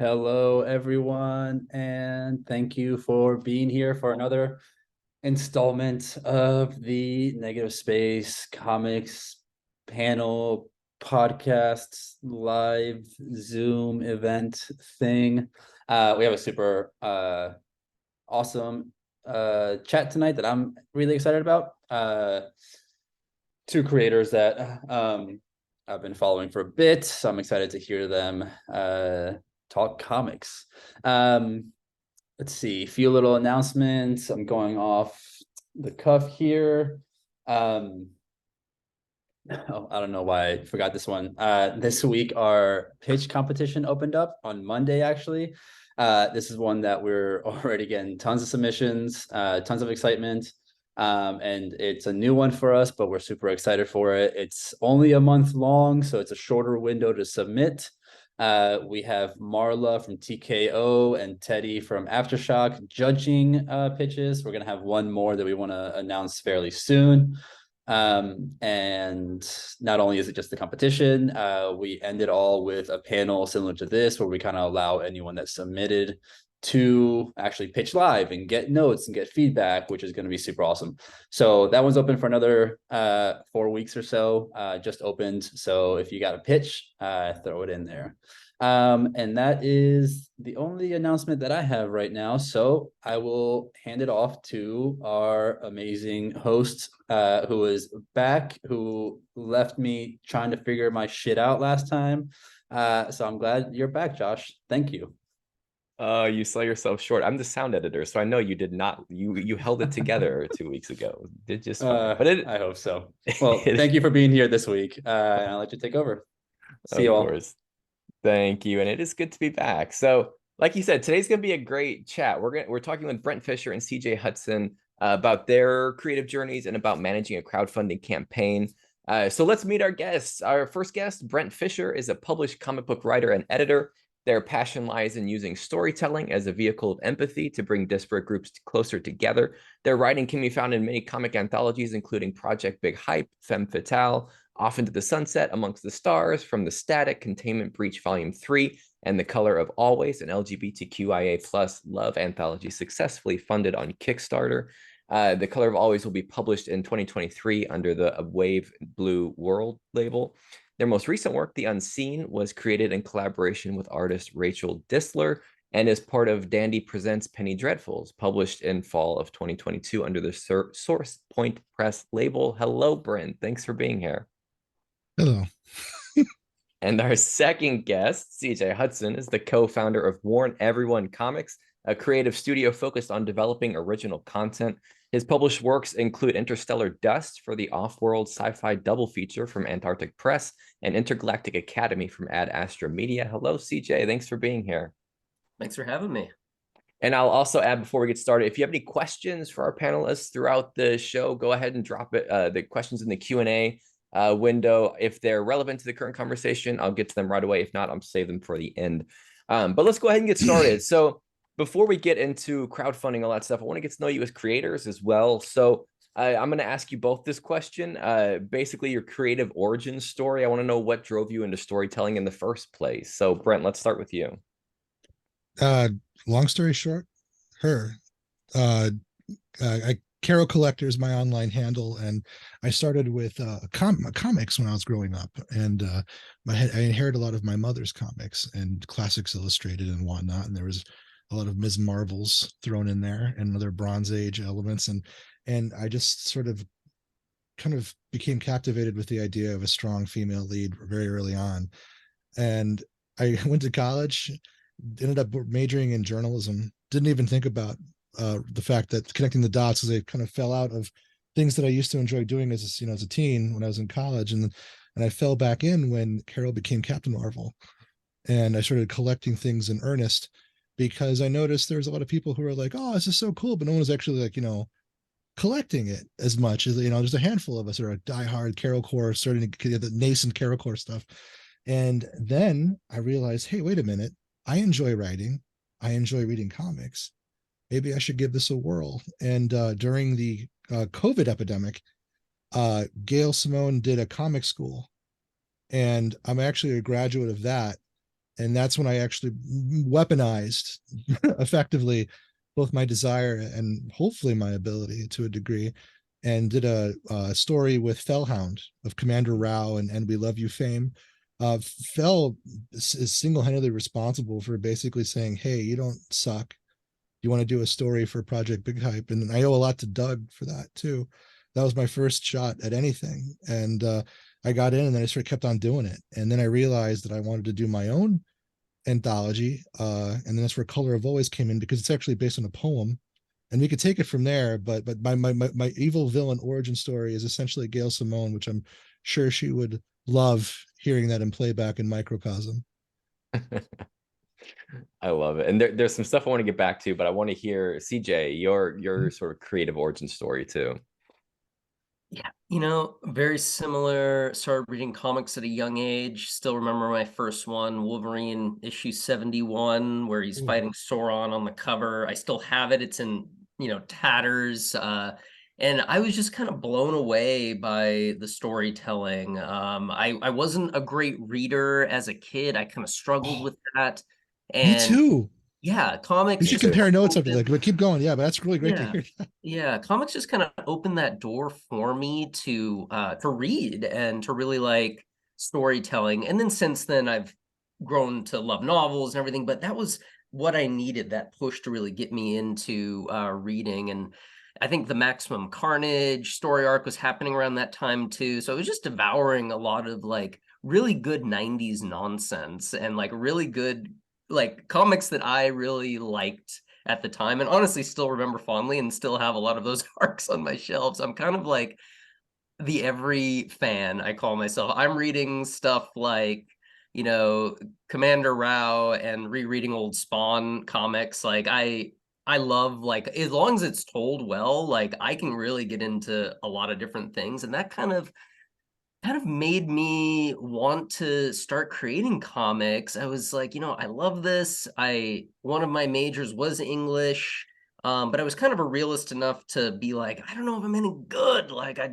Hello, everyone, and thank you for being here for another installment of the Negative Space Comics panel podcast live Zoom event thing. We have a super awesome chat tonight that I'm really excited about. Two creators that I've been following for a bit, so I'm excited to hear them talk comics. Let's see, a few little announcements. I'm going off the cuff here. Oh, I don't know why I forgot this one. This week, our pitch competition opened up on Monday, actually. This is one that we're already getting tons of submissions, tons of excitement. And it's a new one for us, but we're super excited for it. It's only a month long, so it's a shorter window to submit. We have Marla from TKO and Teddy from Aftershock judging pitches. We're going to have one more that we want to announce fairly soon. And not only is it just the competition, we end it all with a panel similar to this, where we kind of allow anyone that submitted to actually pitch live and get notes and get feedback, which is going to be super awesome. So that one's open for another 4 weeks or so, just opened. So if you got a pitch, throw it in there. And that is the only announcement that I have right now. So I will hand it off to our amazing host, who is back, who left me trying to figure my shit out last time. So I'm glad you're back, Josh. Thank you. You sell yourself short. I'm the sound editor, so I know you did not. You held it together 2 weeks ago. Did just fine, but I hope so. Well, thank you for being here this week. And I'll let you take over. See you all. Of course. Thank you, and it is good to be back. So, like you said, today's gonna be a great chat. We're talking with Brent Fisher and CJ Hudson about their creative journeys and about managing a crowdfunding campaign. So let's meet our guests. Our first guest, Brent Fisher, is a published comic book writer and editor. Their passion lies in using storytelling as a vehicle of empathy to bring disparate groups closer together. Their writing can be found in many comic anthologies, including Project Big Hype, Femme Fatale, Off into the Sunset, Amongst the Stars, From the Static, Containment Breach Volume 3, and The Color of Always, an LGBTQIA plus love anthology successfully funded on Kickstarter. The Color of Always will be published in 2023 under the Wave Blue World label. Their most recent work, The Unseen, was created in collaboration with artist Rachel Distler and is part of Dandy Presents Penny Dreadfuls, published in fall of 2022 under the Source Point Press label. Hello, Brent. Thanks for being here. Hello. And our second guest, CJ Hudson, is the co-founder of Warn Everyone Comics, a creative studio focused on developing original content. His published works include Interstellar Dust for the Off-World sci-fi double feature from Antarctic Press and Intergalactic Academy from Ad Astra Media. Hello, CJ. Thanks for being here. Thanks for having me. And I'll also add, before we get started, if you have any questions for our panelists throughout the show, go ahead and drop it, the questions in the Q&A window. If they're relevant to the current conversation, I'll get to them right away. If not, I'll save them for the end. But let's go ahead and get started. So before we get into crowdfunding, all that stuff, I want to get to know you as creators as well. So I'm going to ask you both this question. Basically, your creative origin story. I want to know what drove you into storytelling in the first place. So Brent, let's start with you. Long story short, her. Carol Collector is my online handle, and I started with comics when I was growing up, and I inherited a lot of my mother's comics and Classics Illustrated and whatnot, and there was a lot of Ms. Marvels thrown in there and other Bronze Age elements, and I just sort of kind of became captivated with the idea of a strong female lead very early on, and I went to college, ended up majoring in journalism, didn't even think about the fact that connecting the dots, as I kind of fell out of things that I used to enjoy doing as a teen when I was in college, and I fell back in when Carol became Captain Marvel, and I started collecting things in earnest because I noticed there's a lot of people who are like, "Oh, this is so cool," but no one was actually like collecting it as much as there's a handful of us that are a diehard Carol core, starting to get the nascent Carol core stuff, and then I realized, hey, wait a minute, I enjoy writing, I enjoy reading comics. Maybe I should give this a whirl. And during the COVID epidemic, Gail Simone did a comic school, and I'm actually a graduate of that. And that's when I actually weaponized effectively both my desire and hopefully my ability to a degree, and did a story with Fellhound of Commander Rao and We Love You fame. Fell is single-handedly responsible for basically saying, hey, you don't suck. You want to do a story for Project Big Hype? And I owe a lot to Doug for that too. That was my first shot at anything. And I got in and then I sort of kept on doing it. And then I realized that I wanted to do my own anthology. And then that's where Color of Always came in, because it's actually based on a poem. And we could take it from there, but my evil villain origin story is essentially Gail Simone, which I'm sure she would love hearing that in playback in microcosm. I love it. And there's some stuff I want to get back to, but I want to hear CJ, your sort of creative origin story too. Yeah, you know, very similar. Started reading comics at a young age. Still remember my first one, Wolverine issue 71, where he's fighting Sauron on the cover. I still have it. It's in, you know, tatters. And I was just kind of blown away by the storytelling. I wasn't a great reader as a kid. I kind of struggled with that. Me too. Yeah, comics. We should compare notes after that, but keep going. Yeah, but that's really great to hear. Yeah, comics just kind of opened that door for me to read and to really like storytelling. And then since then, I've grown to love novels and everything. But that was what I needed, that push to really get me into reading. And I think the Maximum Carnage story arc was happening around that time too. So it was just devouring a lot of like really good 90s nonsense and like really good like comics that I really liked at the time, and honestly still remember fondly, and still have a lot of those arcs on my shelves. I'm kind of like the every fan, I call myself. I'm reading stuff like, you know, Commander Rao and rereading old Spawn comics. Like I love, like, as long as it's told well, like I can really get into a lot of different things, and that kind of made me want to start creating comics. I was like, you know, I love this. One of my majors was English, but I was kind of a realist enough to be like, I don't know if I'm any good. Like, I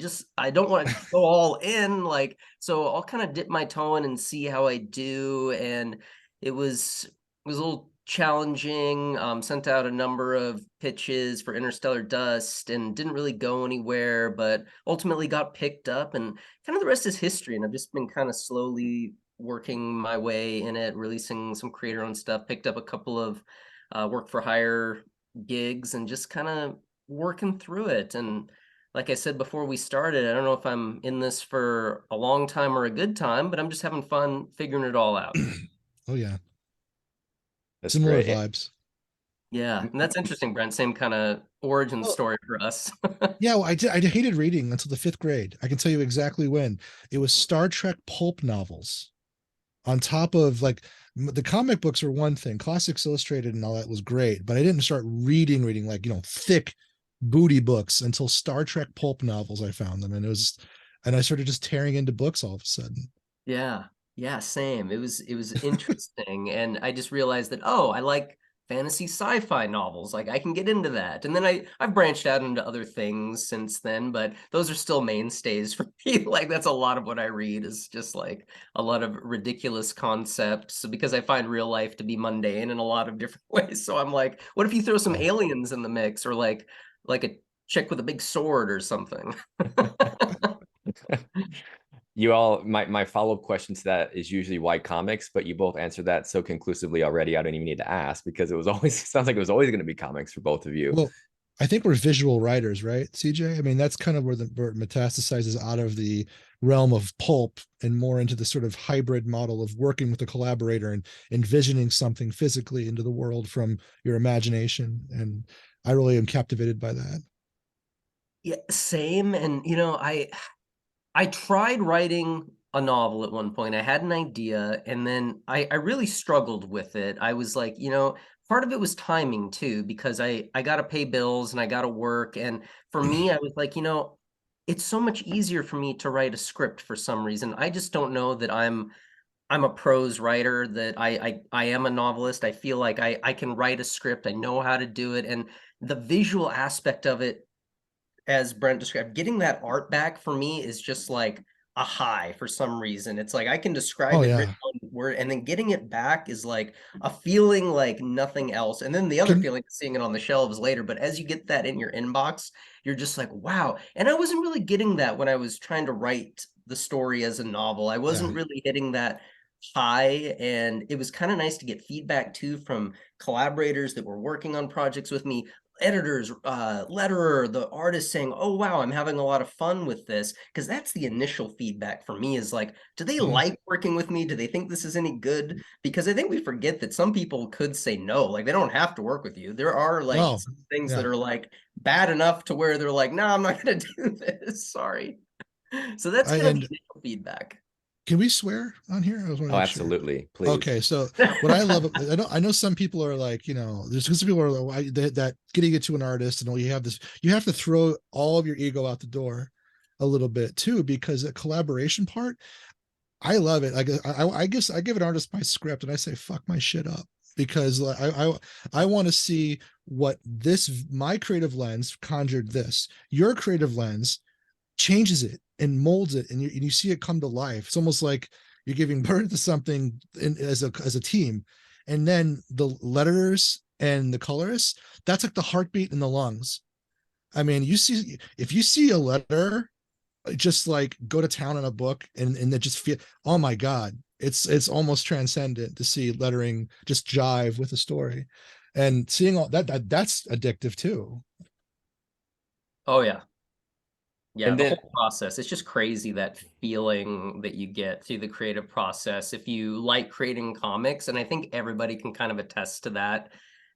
don't want to go all in. Like, so I'll kind of dip my toe in and see how I do. And it was a little challenging. Sent out a number of pitches for Interstellar Dust and didn't really go anywhere, but ultimately got picked up, and kind of the rest is history. And I've just been kind of slowly working my way in it, releasing some creator-owned stuff, picked up a couple of work for hire gigs, and just kind of working through it. And like I said before we started, I don't know if I'm in this for a long time or a good time, but I'm just having fun figuring it all out. Oh yeah. That's Similar great. vibes. Yeah, and that's interesting, Brent. Same kind of origin story for us. Yeah, well, I hated reading until the 5th grade. I can tell you exactly when. It was Star Trek pulp novels. On top of, like, the comic books were one thing, Classics Illustrated and all that was great, but I didn't start reading like, you know, thick booty books until Star Trek pulp novels. I found them, and I started just tearing into books all of a sudden. Yeah, same. It was interesting, and I just realized that, oh, I like fantasy sci-fi novels. Like I can get into that. And then I've branched out into other things since then, but those are still mainstays for me. Like that's a lot of what I read, is just like a lot of ridiculous concepts, because I find real life to be mundane in a lot of different ways. So I'm like, what if you throw some aliens in the mix, or like a chick with a big sword or something? You all, my follow-up question to that is usually why comics, but you both answered that so conclusively already. I don't even need to ask, because it sounds like it was always going to be comics for both of you. Well, I think we're visual writers, right, CJ? I mean, that's kind of where it metastasizes out of the realm of pulp and more into the sort of hybrid model of working with a collaborator and envisioning something physically into the world from your imagination. And I really am captivated by that. Yeah, same. And you know, I tried writing a novel at one point. I had an idea, and then I really struggled with it. I was like, you know, part of it was timing too, because I got to pay bills and I got to work. And for me, I was like, you know, it's so much easier for me to write a script for some reason. I just don't know that I'm a prose writer, that I am a novelist. I feel like I can write a script. I know how to do it. And the visual aspect of it, as Brent described, getting that art back for me is just like a high for some reason. It's like I can describe Oh it yeah. word, and then getting it back is like a feeling like nothing else. And then the other feeling is seeing it on the shelves later. But as you get that in your inbox, you're just like, wow. And I wasn't really getting that when I was trying to write the story as a novel. I wasn't really hitting that high, and it was kind of nice to get feedback too from collaborators that were working on projects with me, editors, letterer, the artist saying, oh wow, I'm having a lot of fun with this, because that's the initial feedback for me, is like, do they like working with me? Do they think this is any good? Because I think we forget that some people could say no, like they don't have to work with you. There are like some things that are like bad enough to where they're like, no, I'm not gonna do this, sorry. So that's kind of the initial feedback. Can we swear on here? I was wondering. Oh, absolutely. Please. Okay. So what I love, I know some people are like, there's some people are like, that getting it to an artist and you have this, you have to throw all of your ego out the door a little bit too, because the collaboration part, I love it. I guess I give an artist my script and I say, fuck my shit up, because I want to see what my creative lens conjured this, your creative lens changes it and molds it, and you see it come to life. It's almost like you're giving birth to something as a team. And then the letterers and the colorists, that's like the heartbeat in the lungs. I mean, if you see a letter just like go to town on a book and they just feel, oh my God, it's almost transcendent to see lettering just jive with the story, and seeing all that's addictive too. Oh yeah. Yeah, and the then, whole process. It's just crazy, that feeling that you get through the creative process. If you like creating comics, and I think everybody can kind of attest to that,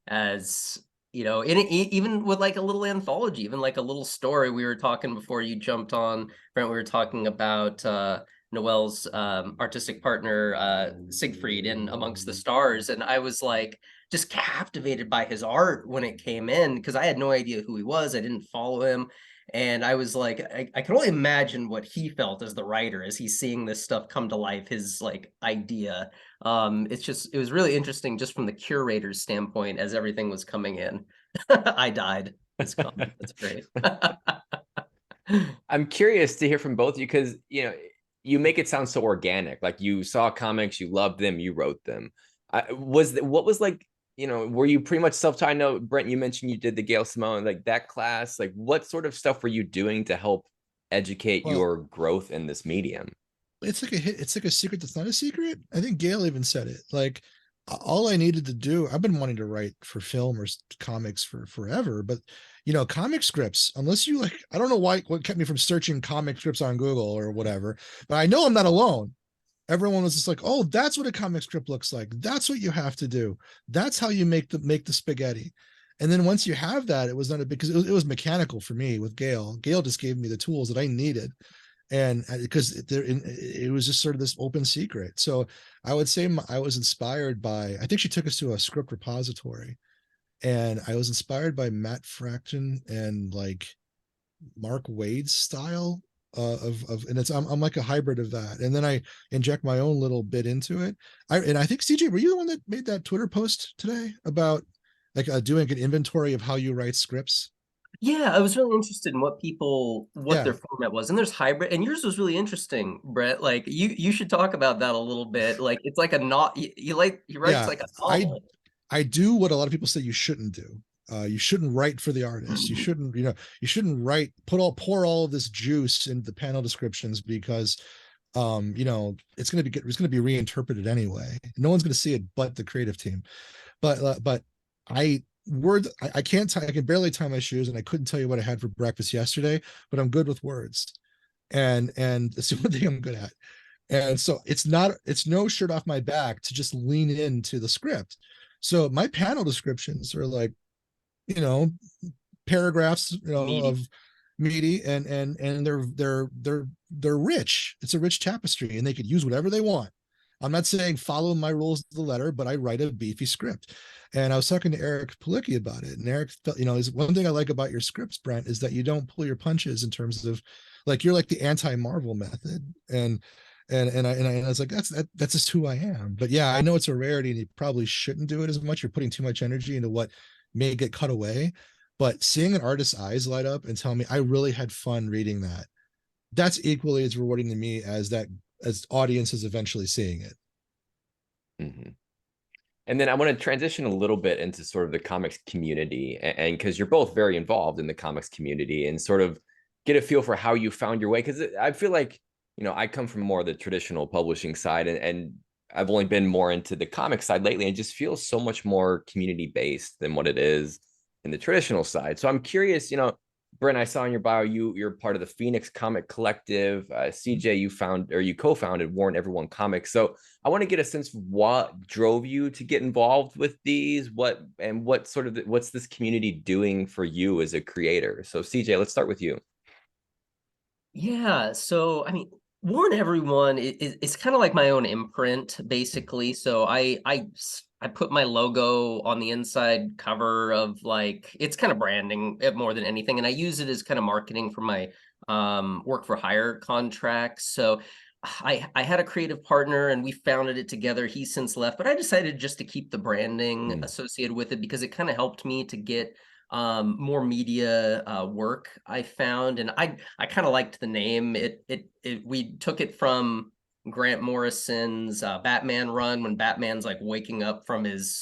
as even with like a little anthology, even like a little story. We were talking before you jumped on, Brent, we were talking about Noelle's artistic partner, Siegfried, in Amongst the Stars. And I was like, just captivated by his art when it came in, because I had no idea who he was. I didn't follow him. And I was like, I can only imagine what he felt as the writer, as he's seeing this stuff come to life, his like idea. It was really interesting just from the curator's standpoint as everything was coming in. I died. That's great. I'm curious to hear from both of you, because you make it sound so organic. Like you saw comics, you loved them, you wrote them. What was like, were you pretty much self-taught? I know, Brent, you mentioned you did the Gail Simone, like that class. Like what sort of stuff were you doing to help educate your growth in this medium? It's like a secret that's not a secret. I think Gail even said it. Like, all I needed to do, I've been wanting to write for film or comics for forever, but comic scripts, unless you like, I don't know what kept me from searching comic scripts on Google or whatever, but I know I'm not alone. Everyone was just like, oh, that's what a comic script looks like. That's what you have to do. That's how you make the spaghetti. And then once you have that, it was not because it was mechanical for me with Gail. Gail just gave me the tools that I needed. And because it was just sort of this open secret. So I would say I was inspired by, I think she took us to a script repository, and I was inspired by Matt Fraction and like Mark Wade's style and I'm like a hybrid of that, and then I inject my own little bit into it. I think CJ, were you the one that made that Twitter post today about like doing an inventory of how you write scripts? Yeah, I was really interested in what their format was, and there's hybrid, and yours was really interesting, Brett. Like you should talk about that a little bit. Like it's like he writes like a novel. I do what a lot of people say you shouldn't do. You shouldn't write for the artist. You shouldn't, pour all of this juice into the panel descriptions, because it's going to be reinterpreted anyway. No one's going to see it but the creative team. But I can barely tie my shoes, and I couldn't tell you what I had for breakfast yesterday, but I'm good with words, and it's the one thing I'm good at. And so it's no shirt off my back to just lean into the script. So my panel descriptions are like, paragraphs, of meaty, and they're rich. It's a rich tapestry, and they could use whatever they want. I'm not saying follow my rules to the letter, but I write a beefy script. And I was talking to Eric Palicki about it, and Eric felt, is one thing I like about your scripts, Brent, is that you don't pull your punches in terms of, like, you're like the anti-Marvel method, and I was like, that's just who I am. But yeah, I know it's a rarity, and you probably shouldn't do it as much. You're putting too much energy into what may get cut away. But seeing an artist's eyes light up and tell me I really had fun reading that, that's equally as rewarding to me as audiences eventually seeing it. Mhm. And then I want to transition a little bit into sort of the comics community, and because you're both very involved in the comics community, and sort of get a feel for how you found your way. Because I feel like, you know, I come from more of the traditional publishing side, and I've only been more into the comic side lately, and it just feels so much more community based than what it is in the traditional side. So I'm curious, you know, Brent, I saw in your bio you're part of the Phoenix Comic Collective. CJ, you co-founded Warn Everyone Comics. So I want to get a sense of what drove you to get involved with these, what sort of what's this community doing for you as a creator. So CJ, let's start with you. Yeah, so I mean, Warn Everyone is kind of like my own imprint, basically. So I put my logo on the inside cover of, like, it's kind of branding more than anything, and I use it as kind of marketing for my work for hire contracts. So I had a creative partner and we founded it together. He's since left, but I decided just to keep the branding associated with it because it kind of helped me to get more media work, I found. And I kind of liked the name. We took it from Grant Morrison's Batman run, when Batman's like waking up from his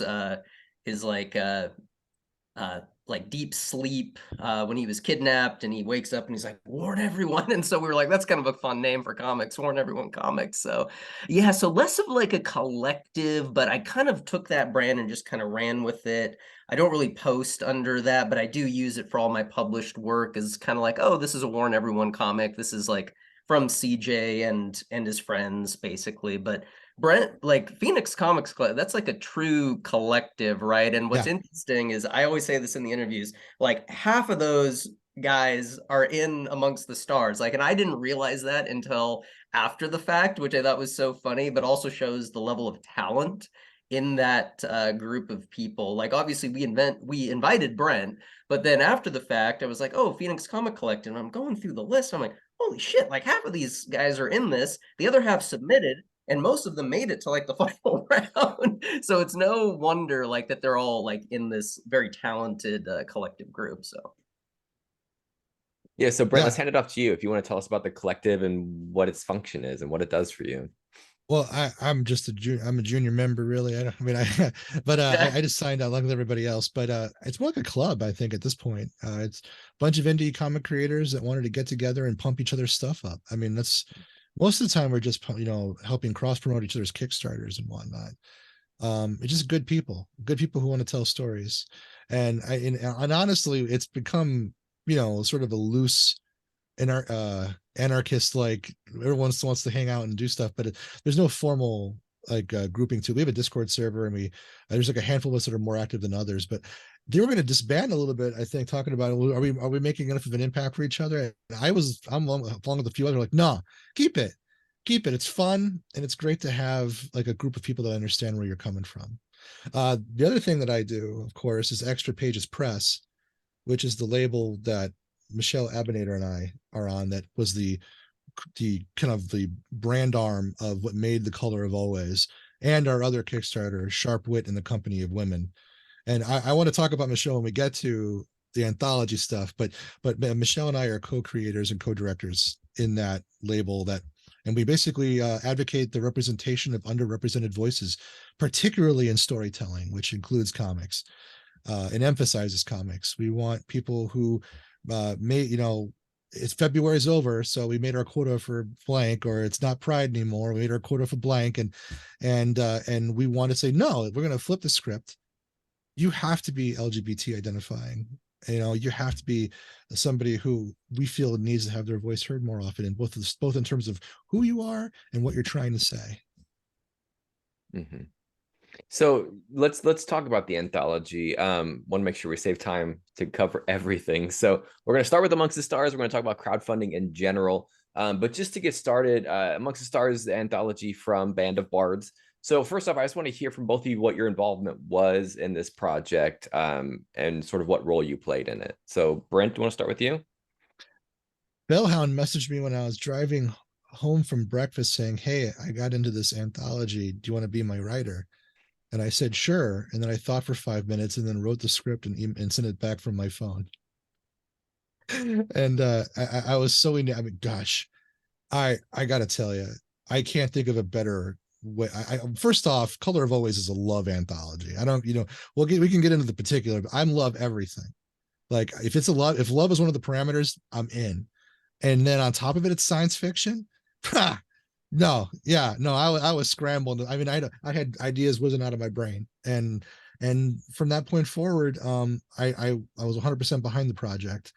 like deep sleep when he was kidnapped, and he wakes up and he's like, warn everyone. And so we were like, that's kind of a fun name for comics, Warn Everyone Comics. So yeah, so less of like a collective, but I kind of took that brand and just kind of ran with it. I don't really post under that, but I do use it for all my published work, as kind of like, oh, this is a Warn Everyone comic, this is like from CJ and his friends, basically. But Brent, like Phoenix Comics Club, that's like a true collective, right? And what's Yeah. interesting is, I always say this in the interviews, like half of those guys are in amongst the stars. Like, and I didn't realize that until after the fact, which I thought was so funny, but also shows the level of talent in that group of people. Like, obviously we invited Brent, but then after the fact, I was like, oh, Phoenix Comic Collective. And I'm going through the list. I'm like, holy shit, like half of these guys are in this. The other half submitted, and most of them made it to like the final round. So it's no wonder like that they're all like in this very talented collective group. So Yeah, so Brent, let's Yeah. hand it off to you if you want to tell us about the collective and what its function is and what it does for you. Well, I'm just I'm a junior member, really. I mean, but I just signed out like with everybody else. But it's more like a club, I think, at this point. It's a bunch of indie comic creators that wanted to get together and pump each other's stuff up. I mean, that's most of the time we're just helping cross promote each other's Kickstarters and whatnot. It's just good people who want to tell stories, and honestly, it's become sort of a loose anarchist, like everyone wants to hang out and do stuff, but there's no formal like grouping to. We have a Discord server, and there's like a handful of us that are more active than others, but they were going to disband a little bit, I think, talking about, are we making enough of an impact for each other? And I'm along with a few others like, no, keep it, it's fun, and it's great to have like a group of people that understand where you're coming from. The other thing that I do, of course, is Extra Pages Press, which is the label that Michele Abounader and I are on. That was the kind of the brand arm of what made The Color of Always, and our other Kickstarter, Sharp Wit in the Company of Women. And I want to talk about Michele when we get to the anthology stuff, but Michele and I are co-creators and co-directors in that label, and we basically advocate the representation of underrepresented voices, particularly in storytelling, which includes comics, and emphasizes comics. We want people who it's February's over, so we made our quota for blank, or it's not Pride anymore, we made our quota for blank, and we want to say, no, we're going to flip the script. You have to be LGBT identifying. You have to be somebody who we feel needs to have their voice heard more often, in both in terms of who you are and what you're trying to say. Mm-hmm. So let's talk about the anthology. Want to make sure we save time to cover everything. So we're going to start with Amongst the Stars. We're going to talk about crowdfunding in general. But just to get started, Amongst the Stars is the anthology from Band of Bards. So first off, I just want to hear from both of you what your involvement was in this project, and sort of what role you played in it. So Brent, do you want to start with you? Bellhound messaged me when I was driving home from breakfast saying, hey, I got into this anthology. Do you want to be my writer? And I said, sure. And then I thought for 5 minutes and then wrote the script and sent it back from my phone. And I was so into, I mean, gosh, I got to tell you, I can't think of a better first off, Color of Always is a love anthology. I don't, we can get into the particular, but I love everything. Like if love is one of the parameters, I'm in. And then on top of it, it's science fiction. No, I was scrambled. I mean, I had ideas whizzing out of my brain, and from that point forward, I was 100% behind the project.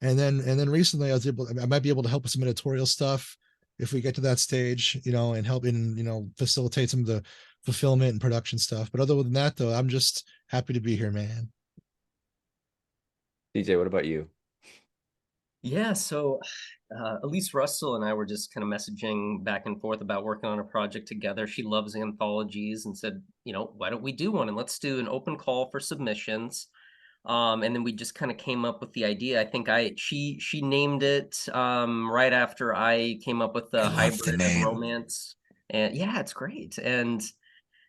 And then recently I might be able to help with some editorial stuff if we get to that stage, and help facilitate some of the fulfillment and production stuff. But other than that, though, I'm just happy to be here, man. DJ, what about you? Yeah, so Elise Russell and I were just kind of messaging back and forth about working on a project together. She loves anthologies and said, why don't we do one? And let's do an open call for submissions. And then we just kind of came up with the idea. I think she named it right after I came up with the hybrid of romance. And yeah, it's great. And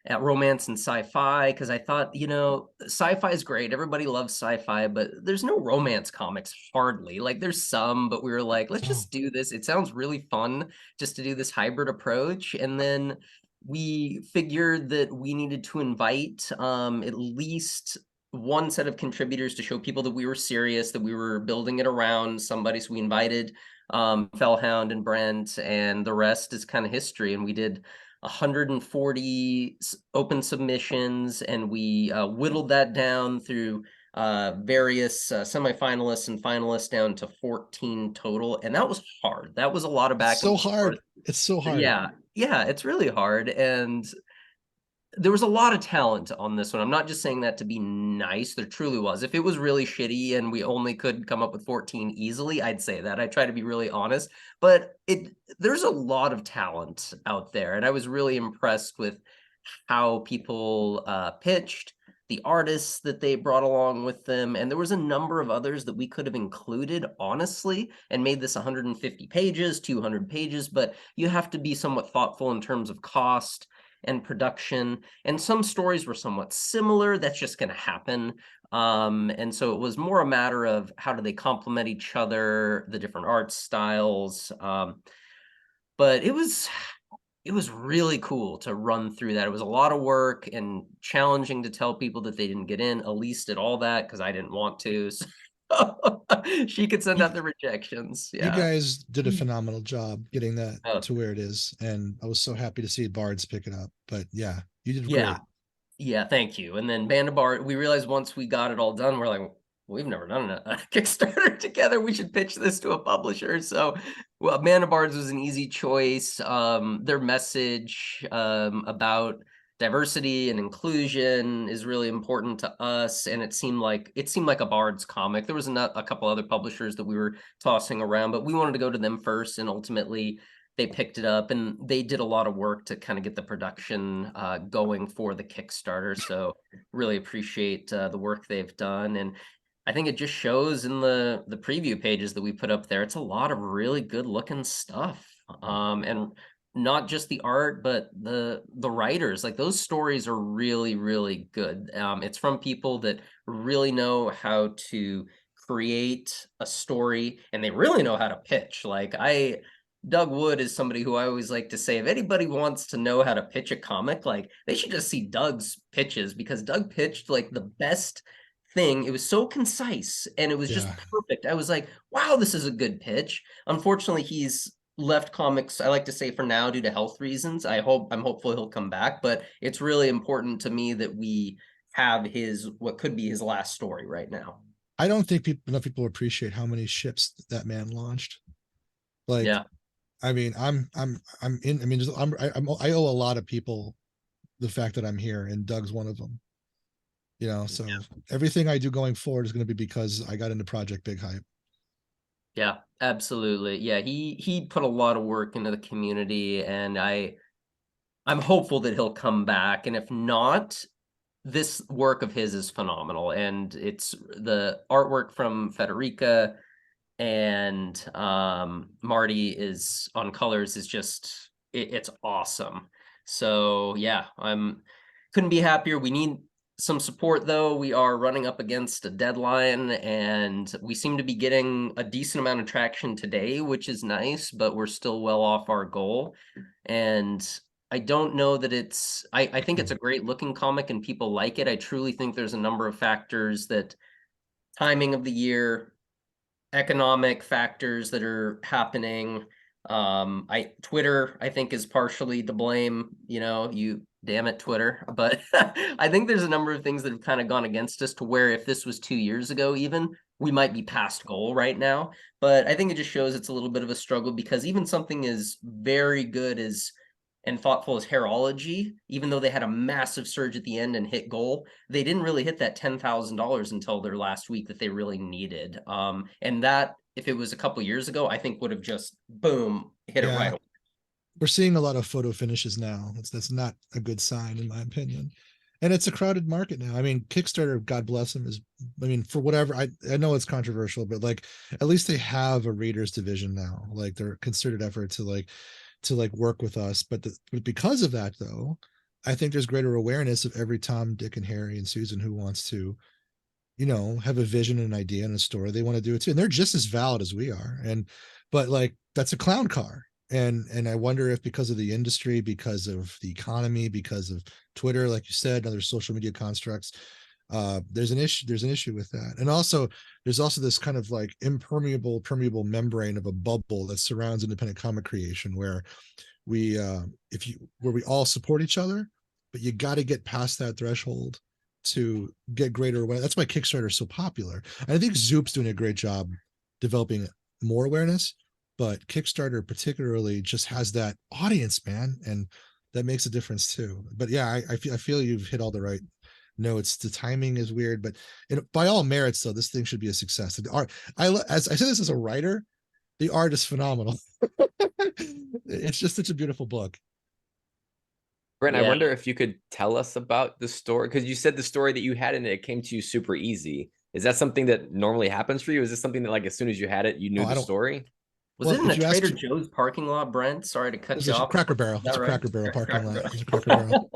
at romance and sci-fi, because I thought, sci-fi is great. Everybody loves sci-fi, but there's no romance comics hardly. Like there's some, but we were like, let's just do this. It sounds really fun just to do this hybrid approach. And then we figured that we needed to invite at least one set of contributors to show people that we were serious, that we were building it around somebody. So we invited Fellhound and Brent, and the rest is kind of history. And we did 140 open submissions, and we whittled that down through various semifinalists and finalists down to 14 total. And that was hard. That was a lot of back. It's so hard. It's so hard. Yeah, it's really hard. And there was a lot of talent on this one. I'm not just saying that to be nice. There truly was. If it was really shitty and we only could come up with 14 easily, I'd say that. I try to be really honest. But there's a lot of talent out there. And I was really impressed with how people pitched, the artists that they brought along with them. And there was a number of others that we could have included, honestly, and made this 150 pages, 200 pages. But you have to be somewhat thoughtful in terms of cost and production, and some stories were somewhat similar. That's just going to happen. And so it was more a matter of how do they complement each other, the different art styles. But it was really cool to run through that. It was a lot of work and challenging to tell people that they didn't get in. Elise did all that because I didn't want to. So she could send out the rejections. Yeah. You guys did a phenomenal job getting that to where it is, and I was so happy to see Bards pick it up. But yeah, you did great. Yeah, thank you. And then Band of Bards, we realized once we got it all done, we're like, we've never done a Kickstarter together. We should pitch this to a publisher. So, well, Band of Bards was an easy choice. Their message about diversity and inclusion is really important to us, and it seemed like a Bards comic. There was a couple other publishers that we were tossing around, but we wanted to go to them first, and ultimately they picked it up, and they did a lot of work to kind of get the production going for the Kickstarter. So really appreciate the work they've done. And I think it just shows in the preview pages that we put up there. It's a lot of really good looking stuff. And not just the art, but the writers. Like those stories are really, really good. It's from people that really know how to create a story, and they really know how to pitch. Like Doug Wood is somebody who I always like to say, if anybody wants to know how to pitch a comic, like they should just see Doug's pitches, because Doug pitched like the best thing. It was so concise and it was just perfect. I was like, wow, this is a good pitch. Unfortunately, he's left comics, I like to say, for now due to health reasons. I'm hopeful he'll come back, but it's really important to me that we have what could be his last story right now. I don't think enough people appreciate how many ships that man launched. Like, yeah. I mean, I owe a lot of people the fact that I'm here, and Doug's one of them. So everything I do going forward is going to be because I got into Project Big Hype. Yeah, absolutely. Yeah, he put a lot of work into the community, and I'm hopeful that he'll come back. And if not, this work of his is phenomenal, and it's the artwork from Federica and Marty is on colors is just it's awesome. So yeah, couldn't be happier. We need some support though. We are running up against a deadline, and we seem to be getting a decent amount of traction today, which is nice, but we're still well off our goal. And I don't know that it's, I think it's a great looking comic and people like it. I truly think there's a number of factors, that timing of the year, economic factors that are happening. Twitter, I think, is partially to blame, you damn it, Twitter. But I think there's a number of things that have kind of gone against us, to where if this was 2 years ago, even, we might be past goal right now. But I think it just shows it's a little bit of a struggle, because even something as very good as and thoughtful as Hairology, even though they had a massive surge at the end and hit goal, they didn't really hit that $10,000 until their last week that they really needed. And that, if it was a couple years ago, I think would have just boom, hit it right away. We're seeing a lot of photo finishes now. That's not a good sign, in my opinion. And it's a crowded market now. I mean, Kickstarter, God bless them, for whatever, I know it's controversial, but like, at least they have a readers division now. Like, their concerted effort to work with us. But because of that, though, I think there's greater awareness of every Tom, Dick, and Harry and Susan who wants to, have a vision and an idea and a story. They want to do it too. And they're just as valid as we are. But like, that's a clown car. And I wonder if, because of the industry, because of the economy, because of Twitter, like you said, other social media constructs, there's an issue with that. And also, there's also this kind of like permeable membrane of a bubble that surrounds independent comic creation, where we all support each other, but you got to get past that threshold to get greater awareness. That's why Kickstarter is so popular. And I think Zoop's doing a great job developing more awareness, but Kickstarter particularly just has that audience, man, and that makes a difference too. But yeah, I feel you've hit all the right notes. The timing is weird, but by all merits, though, this thing should be a success. The art, as I said this as a writer, the art is phenomenal. It's just such a beautiful book. Brent, Yeah. I wonder if you could tell us about the story, because you said the story that you had in it came to you super easy. Is that something that normally happens for you? Is this something that, like, as soon as you had it, you knew the story? Was it in a Trader Joe's parking lot, Brent? Sorry to cut you off. Cracker Barrel. It's a right? Cracker Barrel parking lot. It's a Cracker Barrel.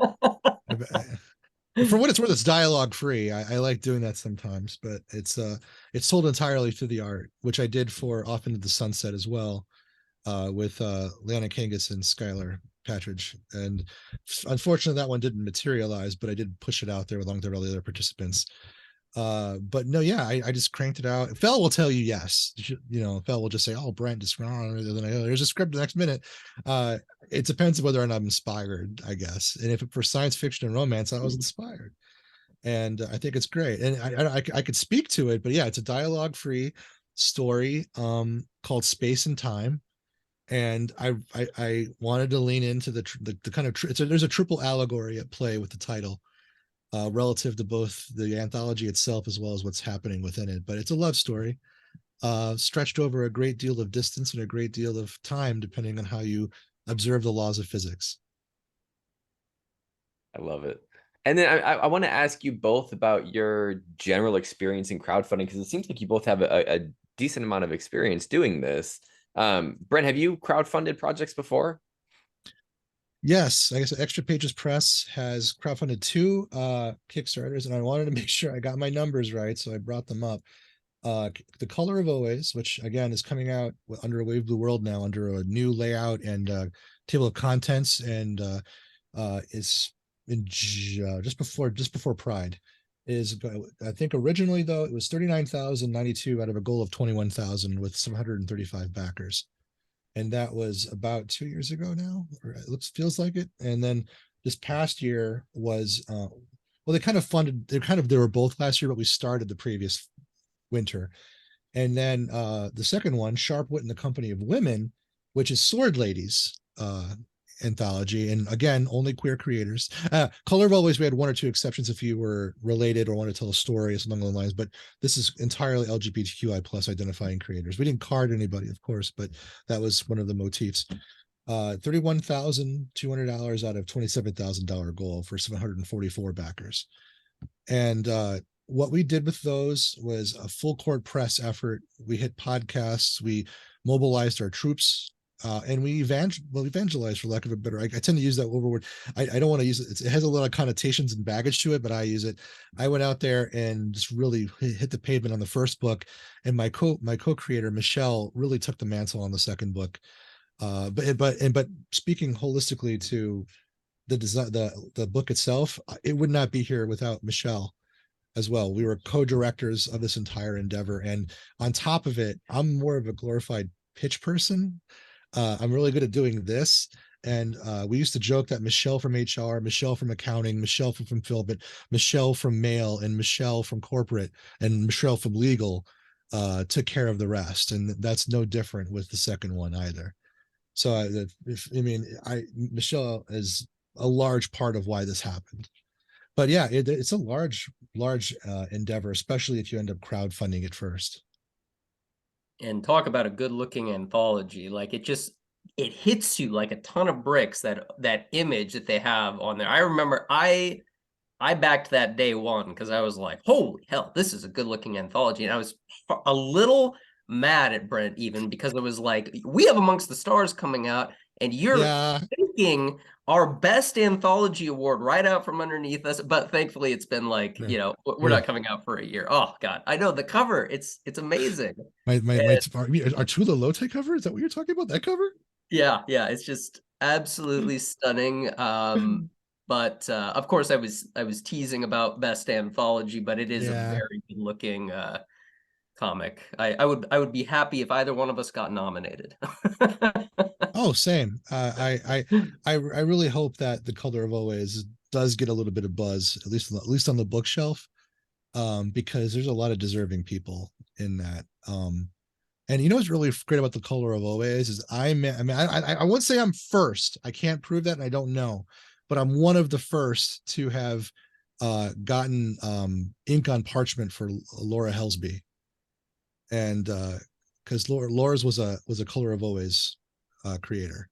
For what it's worth, it's dialogue free. I like doing that sometimes, but it's sold entirely through the art, which I did for Off Into the Sunset as well, with Leanna Kangas and Skylar Patridge. And unfortunately, that one didn't materialize, but I did push it out there along with all the other participants. But no, yeah, I just cranked it out. Fel will tell you yes. Fel will just say, "Oh, Brent, just there's a script the next minute." It depends on whether or not I'm inspired, I guess. And if for science fiction and romance, I was inspired, and I think it's great. And I could speak to it, but yeah, it's a dialogue-free story called Space and Time. And I wanted to lean into the kind of there's a triple allegory at play with the title, relative to both the anthology itself as well as what's happening within it. But it's a love story, stretched over a great deal of distance and a great deal of time, depending on how you observe the laws of physics. I love it. And then I want to ask you both about your general experience in crowdfunding, because it seems like you both have a decent amount of experience doing this. Brent, have you crowdfunded projects before? Yes, I guess Extra Pages Press has crowdfunded 2 Kickstarters, and I wanted to make sure I got my numbers right, so I brought them up. The Color of Always, which again is coming out under a Wave Blue World now, under a new layout and table of contents, and is in just before Pride. I think originally, though, it was 39,092 out of a goal of 21,000 with 735 backers. And that was about 2 years ago now, or it feels like it. And then this past year was, they were both last year, but we started the previous winter. And then the second one, Sharp Wit in the Company of Women, which is Sword Ladies anthology, and again, only queer creators. Color of Always, we had 1 or 2 exceptions if you were related or want to tell a story or something along the lines, but this is entirely LGBTQI plus identifying creators. We didn't card anybody, of course, but that was one of the motifs. $31,200 out of $27,000 goal for 744 backers. And what we did with those was a full court press effort. We hit podcasts, we mobilized our troops, and we evangelized, for lack of a better. I tend to use that overword. I don't want to use it. It has a lot of connotations and baggage to it, but I use it. I went out there and just really hit the pavement on the first book, and my co-creator Michele really took the mantle on the second book. But speaking holistically to the design, the book itself, it would not be here without Michele as well. We were co-directors of this entire endeavor, and on top of it, I'm more of a glorified pitch person. I'm really good at doing this. And we used to joke that Michele from HR, Michele from accounting, Michele from fulfillment, Michele from mail, and Michele from corporate, and Michele from legal took care of the rest. And that's no different with the second one either. So Michele is a large part of why this happened. But yeah, it's a large endeavor, especially if you end up crowdfunding it first. And talk about a good looking anthology. Like it hits you like a ton of bricks, that image that they have on there. I remember I backed that day one because I was like, holy hell, this is a good looking anthology. And I was a little mad at Brent even because it was like, we have Amongst the Stars coming out and you're taking our best anthology award right out from underneath us. But thankfully it's been like, we're not coming out for a year. Oh God, I know the cover. It's amazing. My Artula Lotte cover? Is that what you're talking about? That cover? Yeah, it's just absolutely stunning. But of course I was teasing about best anthology, but it is a very good looking comic. I would be happy if either one of us got nominated. Oh, same. I really hope that The Color of Always does get a little bit of buzz, at least on the bookshelf, because there's a lot of deserving people in that. And you know what's really great about The Color of Always is I wouldn't say I'm first. I can't prove that, and I don't know, but I'm one of the first to have gotten ink on parchment for Laura Helsby, and because Laura's was a Color of Always creator.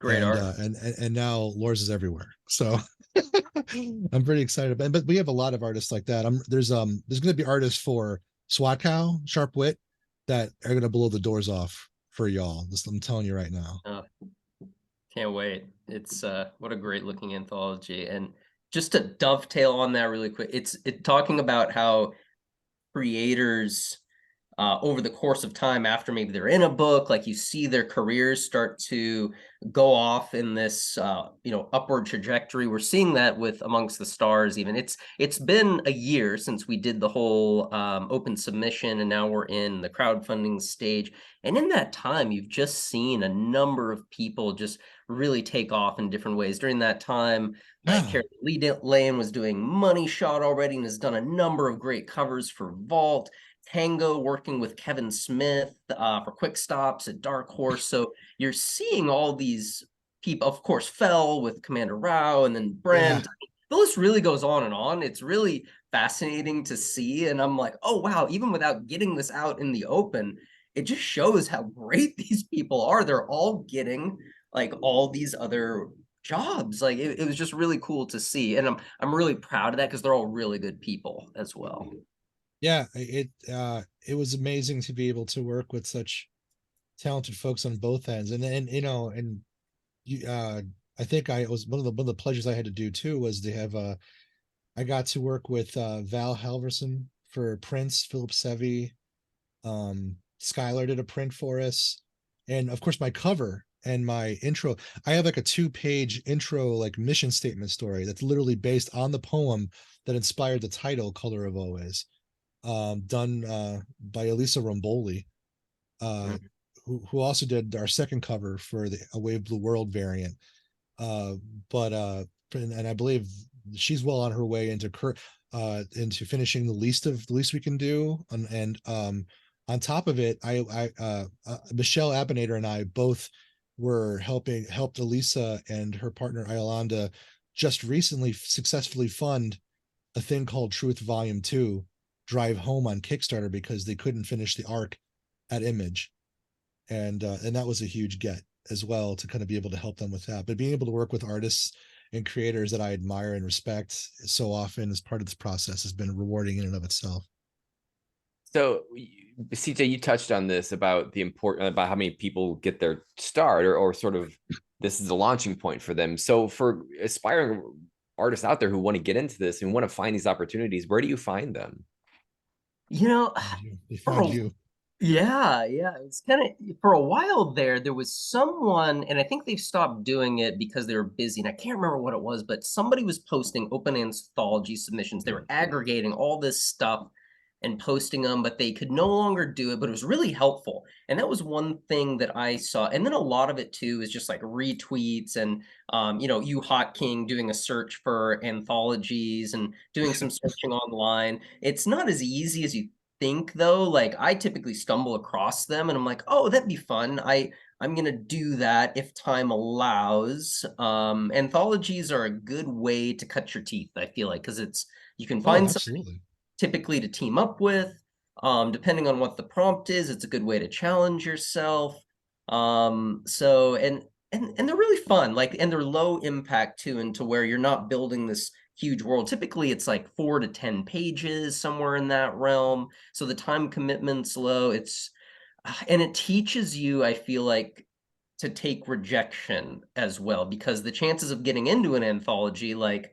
Great and, art. And now Laura's is everywhere. So I'm pretty excited. But we have a lot of artists like that. There's going to be artists for SWAT Cow, Sharp Wit, that are going to blow the doors off for y'all. I'm telling you right now. Can't wait. It's what a great looking anthology. And just to dovetail on that really quick, it's talking about how creators over the course of time, after maybe they're in a book, like you see their careers start to go off in this upward trajectory. We're seeing that with Amongst the Stars. Even it's been a year since we did the whole open submission, and now we're in the crowdfunding stage. And in that time, you've just seen a number of people just really take off in different ways. During that time, Carrie Lee Lane was doing Money Shot already and has done a number of great covers for Vault. Tango working with Kevin Smith for Quick Stops at Dark Horse. So you're seeing all these people, of course, Fell with Commander Rao, and then Brent. The list really goes on and on. It's really fascinating to see. And I'm like, oh, wow, even without getting this out in the open, it just shows how great these people are. They're all getting like all these other jobs. Like it was just really cool to see. And I'm really proud of that because they're all really good people as well. Yeah, it was amazing to be able to work with such talented folks on both ends, and I think it was one of the pleasures I had to do too was to have I got to work with Val Halverson for prints, Philip Sevy, Skylar did a print for us, and of course my cover and my intro. I have like a 2-page intro, like mission statement story that's literally based on the poem that inspired the title Color of Always. Done by Elisa Romboli, who also did our second cover for the A Wave Blue World variant. But I believe she's well on her way into finishing the least we can do. And on top of it, Michele Abounader and I both helped Elisa and her partner Yolanda just recently successfully fund a thing called Truth Volume 2 drive home on Kickstarter because they couldn't finish the arc at Image, and that was a huge get as well to kind of be able to help them with that. But being able to work with artists and creators that I admire and respect so often as part of this process has been rewarding in and of itself. So CJ, you touched on this about about how many people get their start or sort of this is the launching point for them. So for aspiring artists out there who want to get into this and want to find these opportunities, where do you find them? They find you. Yeah, yeah. It's kind of for a while there was someone, and I think they've stopped doing it because they were busy. And I can't remember what it was, but somebody was posting open anthology submissions. They were aggregating all this stuff and posting them, but they could no longer do it. But it was really helpful. And that was one thing that I saw. And then a lot of it too is just like retweets and you Hot King doing a search for anthologies and doing some searching online. It's not as easy as you think though. Like I typically stumble across them and I'm like, oh, that'd be fun. I'm gonna do that if time allows. Anthologies are a good way to cut your teeth, I feel like, because it's you can Oh, find somebody absolutely. typically to team up with. Depending on what the prompt is, it's a good way to challenge yourself. So and they're really fun, like, and they're low impact too, into where you're not building this huge world. Typically it's like 4 to 10 pages, somewhere in that realm. So the time commitment's low. It's and it teaches you, I feel like, to take rejection as well, because the chances of getting into an anthology, like,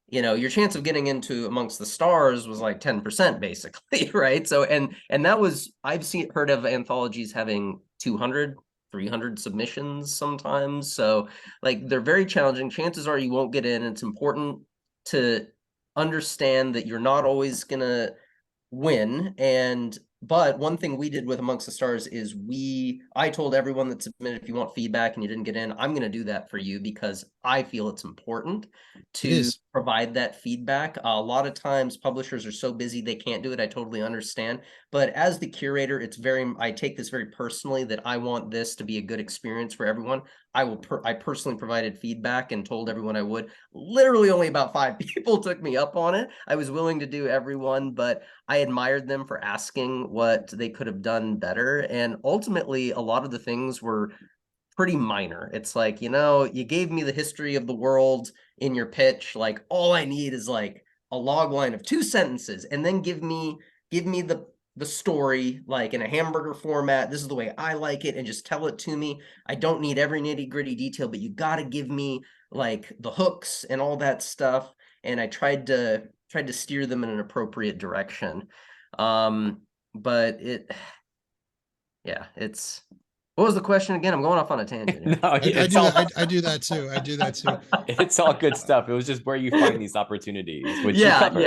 your chance of getting into Amongst the Stars was like 10% basically, right? So and that was, I've heard of anthologies having 200, 300 submissions sometimes. So like they're very challenging. Chances are you won't get in. It's important to understand that you're not always gonna win. But one thing we did with Amongst the Stars is I told everyone that submitted, if you want feedback and you didn't get in, I'm going to do that for you, because I feel it's important It to is. provide that feedback. A lot of times publishers are so busy they can't do it. I totally understand. But as the curator, I take this very personally, that I want this to be a good experience for everyone. I personally provided feedback and told everyone I would. Literally only about 5 people took me up on it. I was willing to do everyone, but I admired them for asking what they could have done better. And ultimately, a lot of the things were pretty minor. It's like, you gave me the history of the world in your pitch. Like, all I need is like a log line of 2 sentences, and then give me the story like in a hamburger format. This is the way I like it, and just tell it to me. I don't need every nitty-gritty detail, but you got to give me like the hooks and all that stuff. And I tried to steer them in an appropriate direction. But yeah, what was the question again? I'm going off on a tangent here. No, I it's do all that. I do that too. I do that too. it's all good stuff. It was just where you find these opportunities, which you Yeah, covered.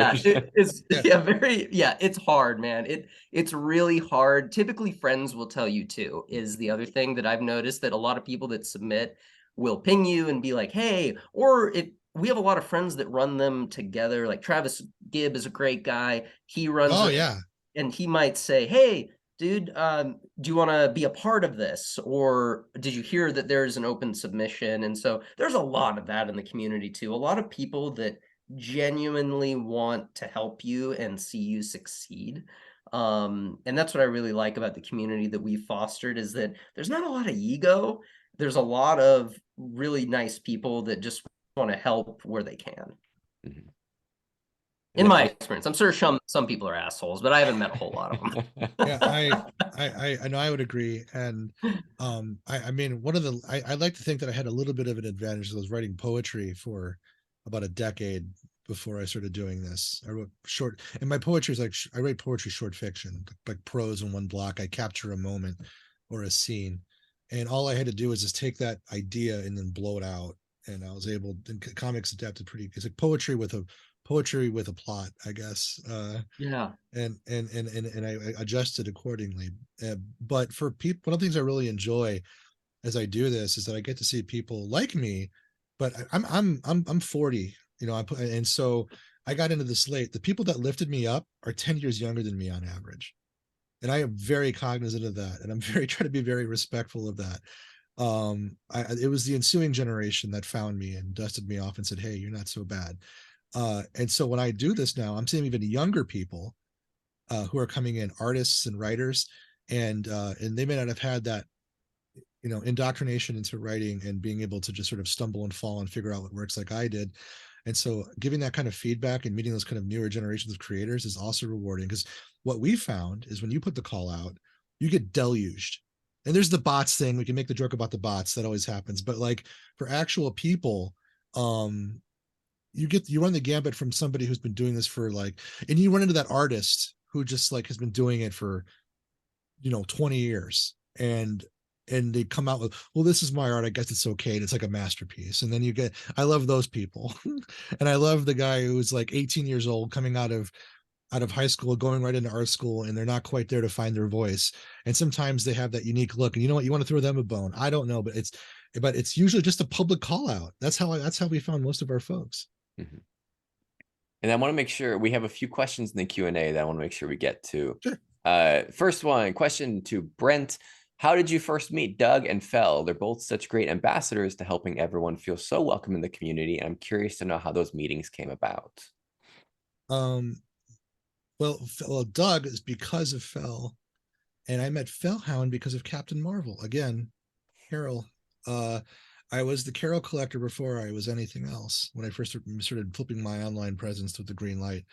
it's Yeah. it's hard, man. It's really hard. Typically friends will tell you too, is the other thing that I've noticed, that a lot of people that submit will ping you and be like, hey, or if we have a lot of friends that run them together, like Travis Gibb is a great guy. He runs Oh it, yeah. and he might say, hey, dude, do you want to be a part of this? Or did you hear that there's an open submission? And so there's a lot of that in the community too. A lot of people that genuinely want to help you and see you succeed. And that's what I really like about the community that we've fostered, is that there's not a lot of ego. There's a lot of really nice people that just want to help where they can. Mhm. In my experience, I'm sure some people are assholes, but I haven't met a whole lot of them. Yeah, I know I would agree. And I mean, I like to think that I had a little bit of an advantage. I was writing poetry for about a decade before I started doing this. I wrote short, and my poetry is like, I write poetry, short fiction, like prose in one block. I capture a moment or a scene, and all I had to do was just take that idea and then blow it out. And I was able, and comics adapted pretty, it's like poetry with a plot, I guess. Yeah. And I adjusted accordingly. But for people, one of the things I really enjoy as I do this is that I get to see people like me. But I'm 40, and so I got into this late. The people that lifted me up are 10 years younger than me on average, and I am very cognizant of that, and I'm trying to be very respectful of that. It was the ensuing generation that found me and dusted me off and said, "Hey, you're not so bad." And so when I do this now, I'm seeing even younger people who are coming in, artists and writers, and they may not have had that, indoctrination into writing and being able to just sort of stumble and fall and figure out what works like I did. And so giving that kind of feedback and meeting those kind of newer generations of creators is also rewarding, because what we found is when you put the call out, you get deluged. And there's the bots thing. We can make the joke about the bots. That always happens. But like for actual people, you run the gambit from somebody who's been doing this for like, and you run into that artist who just like has been doing it for 20 years, and they come out with, well, this is my art, I guess it's okay, and it's like a masterpiece. And then I love those people. And I love the guy who's like 18 years old, coming out of high school, going right into art school, and they're not quite there to find their voice. And sometimes they have that unique look, and you know what, you want to throw them a bone. I don't know, but it's usually just a public call out. That's how we found most of our folks. Mm-hmm. And I want to make sure we have a few questions in the Q&A that I want to make sure we get to. Sure. First one, question to Brent. How did you first meet Doug and Fel? They're both such great ambassadors to helping everyone feel so welcome in the community. I'm curious to know how those meetings came about. Well, Doug is because of Fel, and I met Felhound because of Captain Marvel. Again, Carol. I was the Carol collector before I was anything else. When I first started flipping my online presence with the green light,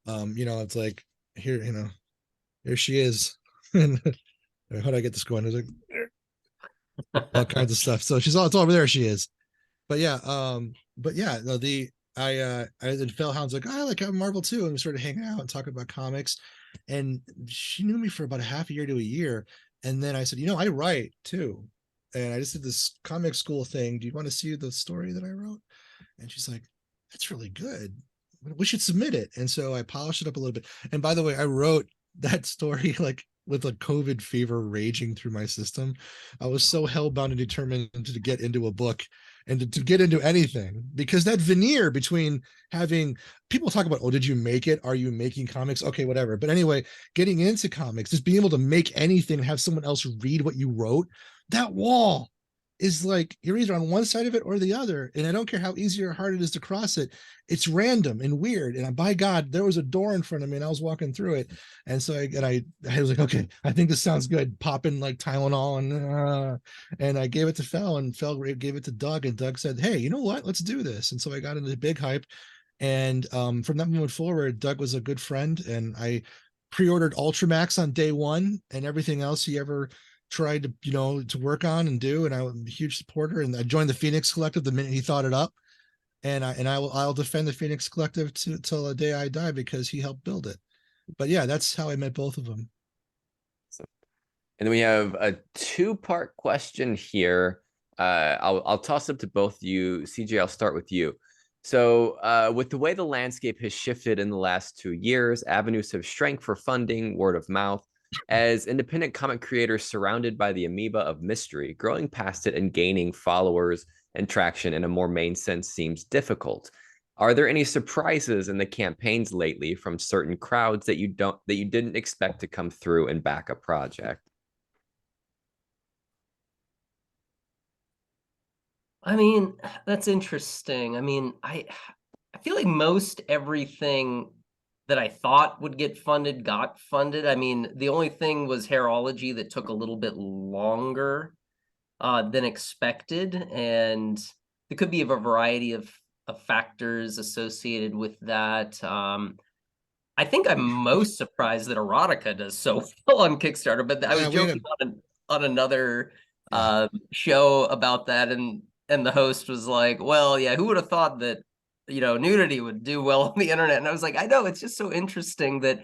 it's like, here she is. And how do I get this going? It's like all kinds of stuff. So it's all over there. She is. But yeah, no, I did Felhound's like, I like Captain Marvel too, and we started hanging out and talking about comics. And she knew me for about a half a year to a year, and then I said, I write too, and I just did this comic school thing. Do you want to see the story that I wrote? And she's like, that's really good. We should submit it. And so I polished it up a little bit. And by the way, I wrote that story like with a COVID fever raging through my system. I was so hellbound and determined to get into a book and to get into anything, because that veneer between having people talk about, oh, did you make it? Are you making comics? Okay, whatever. But anyway, getting into comics, just being able to make anything and have someone else read what you wrote, that wall is like, you're either on one side of it or the other. And I don't care how easy or hard it is to cross it. It's random and weird. And by God, there was a door in front of me and I was walking through it. And so I was like, okay, I think this sounds good. Popping like Tylenol and I gave it to Fel, and Fel gave it to Doug, and Doug said, hey, you know what? Let's do this. And so I got into the big hype. And from that moment forward, Doug was a good friend, and I pre-ordered Ultramax on day one and everything else he ever tried to work on and do. And I'm a huge supporter, and I joined the Phoenix Collective the minute he thought it up. And I'll defend the Phoenix Collective till the day I die, because he helped build it. But yeah, that's how I met both of them. And then we have a two-part question here. I'll toss up to both of you. CJ, I'll start with you. So with the way the landscape has shifted in the last 2 years, avenues have shrank for funding, word of mouth. As independent comic creators surrounded by the amoeba of mystery, growing past it and gaining followers and traction in a more main sense seems difficult. Are there any surprises in the campaigns lately from certain crowds that you didn't expect to come through and back a project? I mean, that's interesting. I mean, I feel like most everything that I thought would get funded got funded. I mean, the only thing was Hairology that took a little bit longer than expected, and there could be a variety of factors associated with that. I think I'm most surprised that Erotica does so well on Kickstarter, but I was joking on another show about that, and the host was like, well, yeah, who would have thought that nudity would do well on the internet? And I was like, I know, it's just so interesting that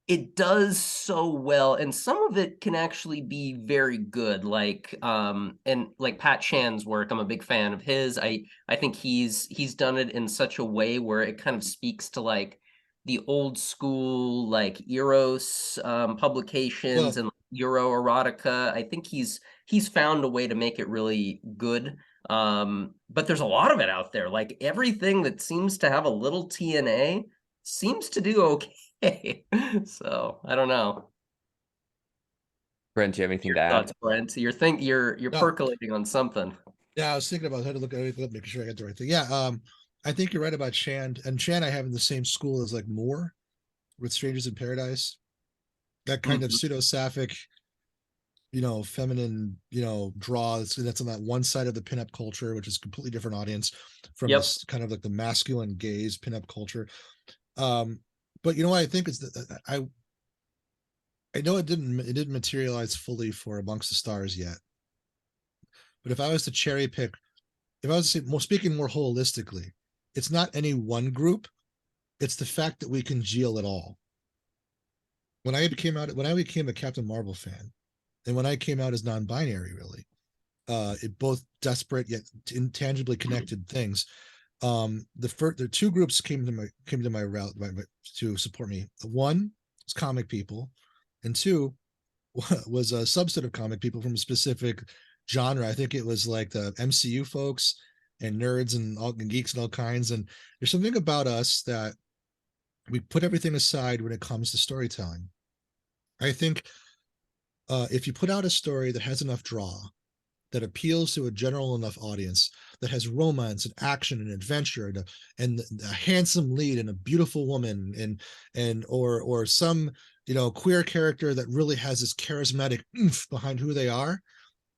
it does so well, and some of it can actually be very good, like and like Pat Shan's work. I'm a big fan of his. I think he's done it in such a way where it kind of speaks to like the old school like Eros publications and Euro erotica. I think he's found a way to make it really good. But there's a lot of it out there. Like everything that seems to have a little TNA seems to do okay. So I don't know. Brent, do you have anything to add? Thoughts, Brent? You're percolating on something. Yeah, I was thinking about how to look at everything, making sure I got the right thing. Yeah, I think you're right about Shan. And Shan I have in the same school as like Moore with Strangers in Paradise. That kind of pseudo-sapphic, feminine, draw that's on that one side of the pinup culture, which is a completely different audience from this kind of like the masculine gaze pinup culture. But what I think is that I know it didn't materialize fully for Amongst the Stars yet. But if I was to cherry pick, if I was to say speaking more holistically, it's not any one group, it's the fact that we congeal it all. when I became a Captain Marvel fan, and when I came out as non-binary, really, it both disparate yet intangibly connected things. The two groups came to my route to support me. One was comic people, and two was a subset of comic people from a specific genre. I think it was like the MCU folks and nerds and geeks and all kinds. And there's something about us that we put everything aside when it comes to storytelling. I think if you put out a story that has enough draw, that appeals to a general enough audience, that has romance and action and adventure and a handsome lead and a beautiful woman or some queer character that really has this charismatic oomph behind who they are,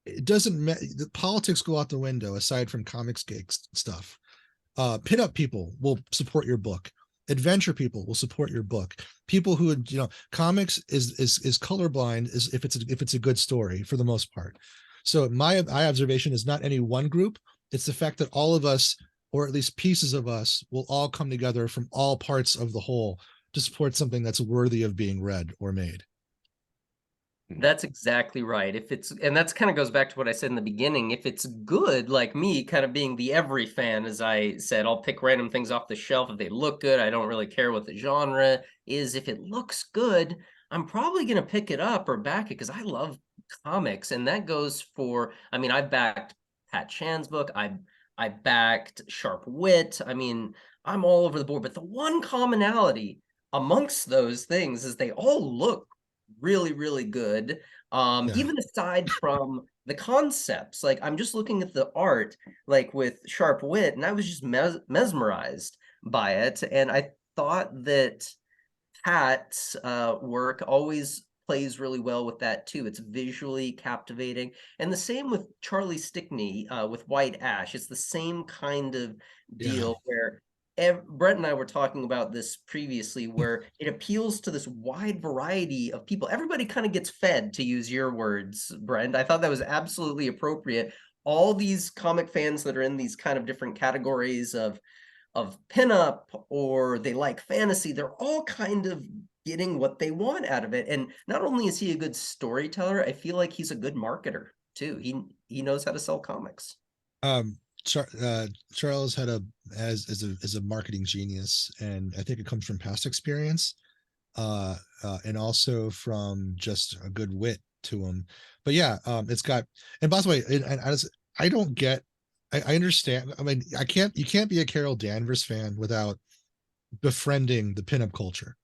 it doesn't the politics go out the window aside from comics gigs stuff. Pinup people will support your book. Adventure people will support your book. People who comics is colorblind is if it's a good story for the most part. So my observation is not any one group. It's the fact that all of us, or at least pieces of us, will all come together from all parts of the whole to support something that's worthy of being read or made. That's exactly right. And that's kind of goes back to what I said in the beginning. If it's good, like me, kind of being the every fan, as I said, I'll pick random things off the shelf if they look good. I don't really care what the genre is. If it looks good, I'm probably going to pick it up or back it because I love comics. And that goes for, I mean, I backed Pat Chan's book. I backed Sharp Wit. I mean, I'm all over the board. But the one commonality amongst those things is they all look really, really good. Even aside from the concepts, like I'm just looking at the art, like with Sharp Wit, and I was just mesmerized by it. And I thought that Pat's work always plays really well with that too. It's visually captivating. And the same with Charlie Stickney with White Ash. It's the same kind of deal where Brent and I were talking about this previously, where it appeals to this wide variety of people. Everybody kind of gets fed, to use your words, Brent. I thought that was absolutely appropriate. All these comic fans that are in these kind of different categories of pinup, or they like fantasy, they're all kind of getting what they want out of it. And not only is he a good storyteller, I feel like he's a good marketer too. He knows how to sell comics. Charles is a marketing genius, and I think it comes from past experience, and also from just a good wit to him. But yeah, it's got. And by the way, I don't get. I understand. I mean, you can't be a Carol Danvers fan without befriending the pinup culture.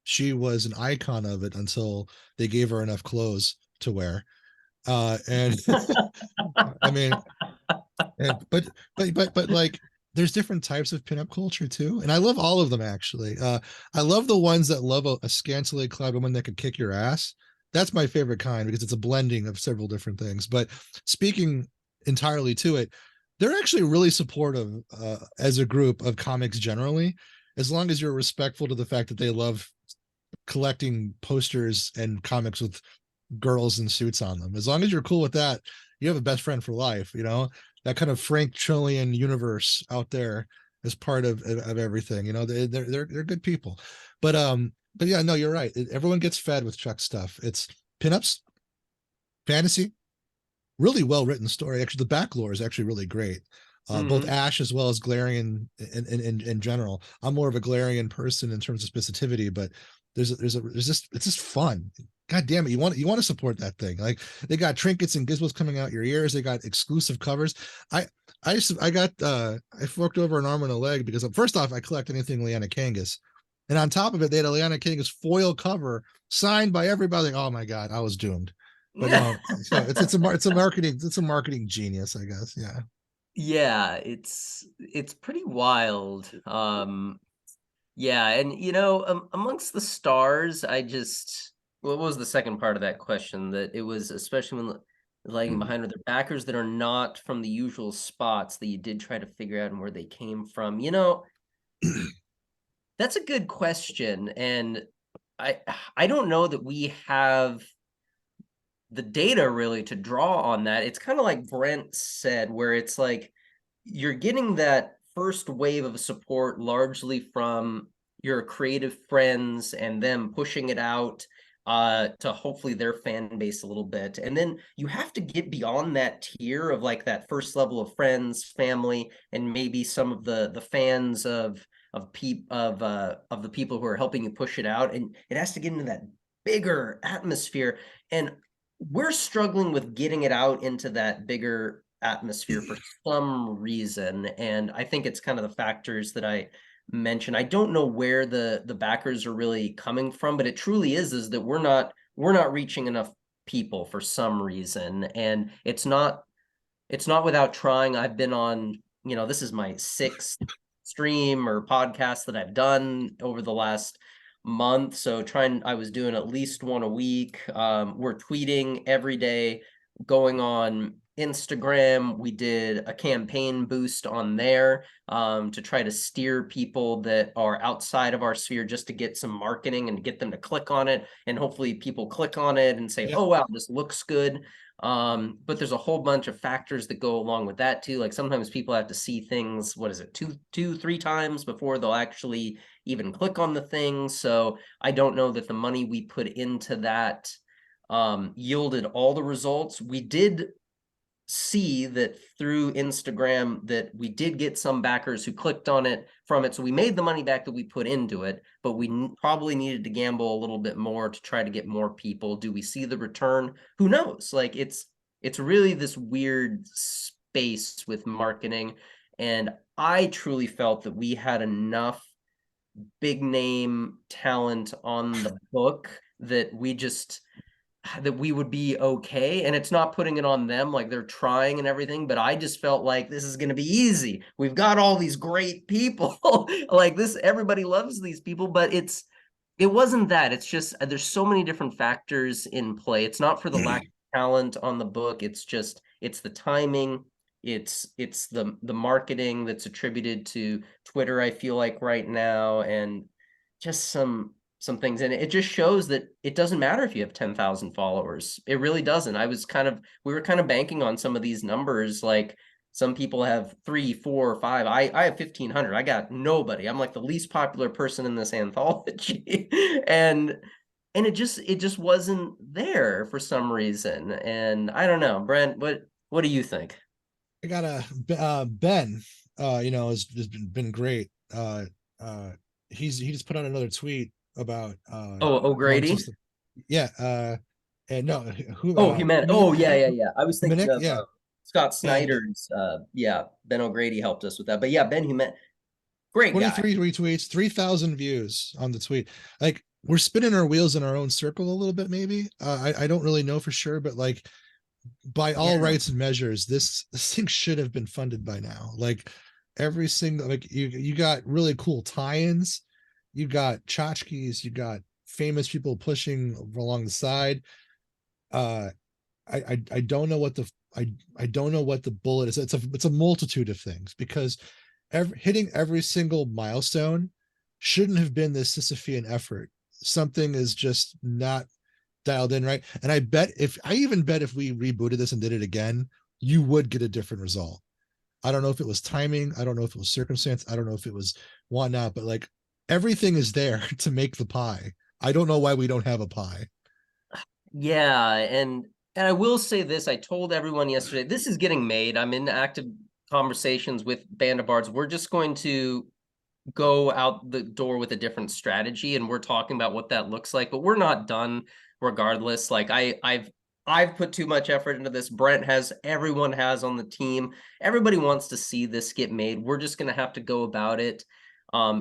She was an icon of it until they gave her enough clothes to wear. And I mean, but like there's different types of pinup culture too, and I love all of them actually. I love the ones that love a scantily clad woman that could kick your ass. That's my favorite kind because it's a blending of several different things. But speaking entirely to it, they're actually really supportive as a group of comics generally, as long as you're respectful to the fact that they love collecting posters and comics with girls in suits on them. As long as you're cool with that, you have a best friend for life. That kind of Frank Trillian universe out there as part of everything. They're good people. But yeah, no, you're right. Everyone gets fed with Chuck stuff. It's pinups, fantasy, really well written story. Actually, the back lore is actually really great. Both Ash as well as Galarian in general. I'm more of a Galarian person in terms of specificity, but it's just fun. God damn it, you want to support that thing. Like they got trinkets and gizmos coming out your ears. They got exclusive covers. I forked over an arm and a leg because first off, I collect anything Leanna Kangas, and on top of it, they had a Leanna Kangas foil cover signed by everybody. Oh my god, I was doomed. But no, so it's a marketing genius, I guess. Yeah. Yeah, it's pretty wild. Yeah, and amongst the stars, what was the second part of that question? That it was especially when lagging behind, are there backers that are not from the usual spots that you did try to figure out and where they came from? That's a good question, and I don't know that we have the data really to draw on that. It's kind of like Brent said, where it's like you're getting that first wave of support largely from your creative friends and them pushing it out to hopefully their fan base a little bit. And then you have to get beyond that tier of like that first level of friends, family, and maybe some of the fans of the people who are helping you push it out. And it has to get into that bigger atmosphere. And we're struggling with getting it out into that bigger atmosphere for some reason. And I think it's kind of the factors that I mentioned. I don't know where the backers are really coming from, but it truly is that we're not reaching enough people for some reason. And it's not without trying. I've been on, this is my 6th stream or podcast that I've done over the last month. So I was doing at least one a week. We're tweeting every day, going on Instagram. We did a campaign boost on there to try to steer people that are outside of our sphere, just to get some marketing and get them to click on it. And hopefully people click on it and say, oh, wow, this looks good. But there's a whole bunch of factors that go along with that too. Like sometimes people have to see things, what is it, two, 3 times before they'll actually even click on the thing. So I don't know that the money we put into that yielded all the results. We did see that through Instagram that we did get some backers who clicked on it from it. So we made the money back that we put into it, but we probably needed to gamble a little bit more to try to get more people. Do we see the return? Who knows? Like it's really this weird space with marketing. And I truly felt that we had enough big name talent on the book that we would be okay. And it's not putting it on them, like they're trying and everything, but I just felt like this is going to be easy. We've got all these great people like this, everybody loves these people, but it wasn't that. It's just there's so many different factors in play. It's not for the lack of talent on the book. It's the timing. It's the marketing that's attributed to Twitter, I feel like right now, and just some things. And it just shows that it doesn't matter if you have 10,000 followers. It really doesn't. We were kind of banking on some of these numbers. Like some people have 3, 4, 5. I have 1,500. I got nobody. I'm like the least popular person in this anthology. and it just wasn't there for some reason. And I don't know, Brent, what do you think? I got Ben, has been great. He just put out another tweet about O'Grady. And no, who? Yeah. I was thinking of yeah. Scott Snyder's. Ben O'Grady helped us with that. But yeah, Ben Humet, great 23 guy. retweets, 3,000 views on the tweet. Like we're spinning our wheels in our own circle a little bit, maybe. I don't really know for sure, but like by all rights and measures, this thing should have been funded by now. Like every single, like you got really cool tie-ins, you got tchotchkes, you got famous people pushing along the side. I don't know what I don't know what the bullet is. It's a multitude of things, because hitting every single milestone shouldn't have been this Sisyphean effort. Something is just not dialed in right. And I even bet if we rebooted this and did it again, you would get a different result. I don't know if it was timing. I don't know if it was circumstance. I don't know if it was whatnot, but like everything is there to make the pie. I don't know why we don't have a pie. Yeah, and I will say this, I told everyone yesterday, this is getting made. I'm in active conversations with Band of Bards. We're just going to go out the door with a different strategy, and we're talking about what that looks like, but we're not done regardless. Like I've put too much effort into this. Brent has, everyone has on the team. Everybody wants to see this get made. We're just going to have to go about it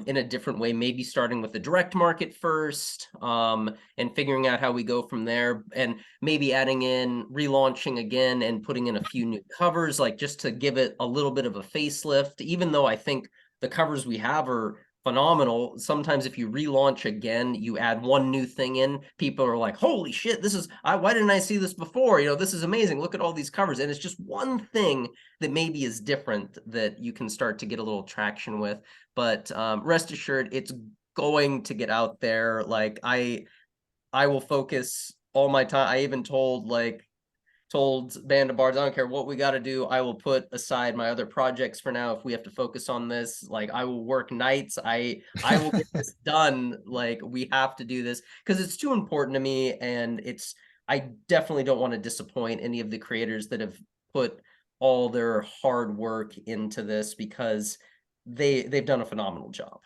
in a different way, maybe starting with the direct market first, and figuring out how we go from there, and maybe adding in relaunching again and putting in a few new covers, like just to give it a little bit of a facelift, even though I think the covers we have are phenomenal. Sometimes if you relaunch again, you add one new thing in, people are like, holy shit, why didn't I see this before? This is amazing. Look at all these covers. And it's just one thing that maybe is different that you can start to get a little traction with. But rest assured, it's going to get out there. Like I will focus all my time. I even told told Band of Bards, I don't care what we got to do. I will put aside my other projects for now. If we have to focus on this, like I will work nights. I will get this done. Like we have to do this because it's too important to me. And I definitely don't want to disappoint any of the creators that have put all their hard work into this, because they've done a phenomenal job.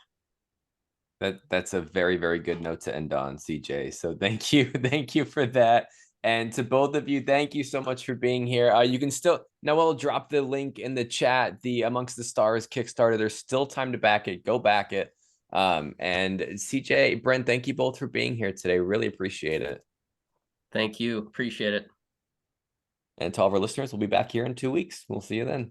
That's a very, very good note to end on, CJ. So thank you. Thank you for that. And to both of you, thank you so much for being here. You can still, Noel, drop the link in the chat, the Amongst the Stars Kickstarter. There's still time to back it. Go back it. And CJ, Brent, thank you both for being here today. Really appreciate it. Thank you. Appreciate it. And to all of our listeners, we'll be back here in 2 weeks. We'll see you then.